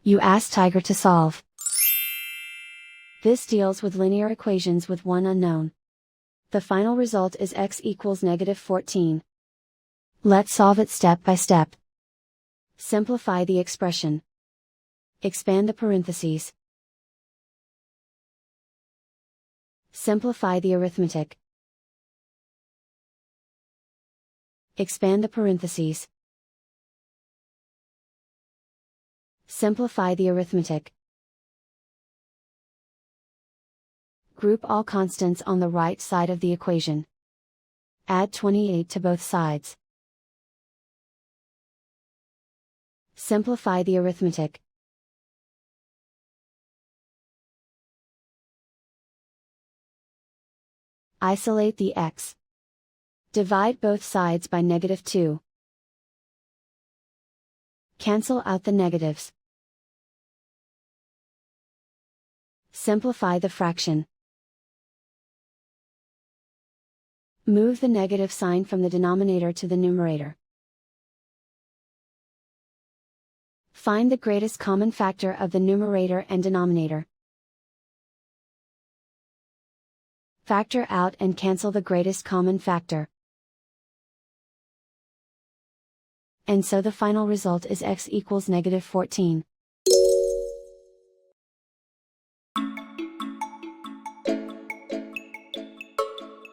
You ask Tiger to solve. This deals with linear equations with one unknown. The final result is x equals -14. Let's solve it step by step. Simplify the expression. Expand the parentheses. Simplify the arithmetic. Expand the parentheses. Simplify the arithmetic. Group all constants on the right side of the equation. Add 28 to both sides. Simplify the arithmetic. Isolate the x. Divide both sides by -2. Cancel out the negatives. Simplify the fraction. Move the negative sign from the denominator to the numerator. Find the greatest common factor of the numerator and denominator. Factor out and cancel the greatest common factor. And so the final result is x equals -14.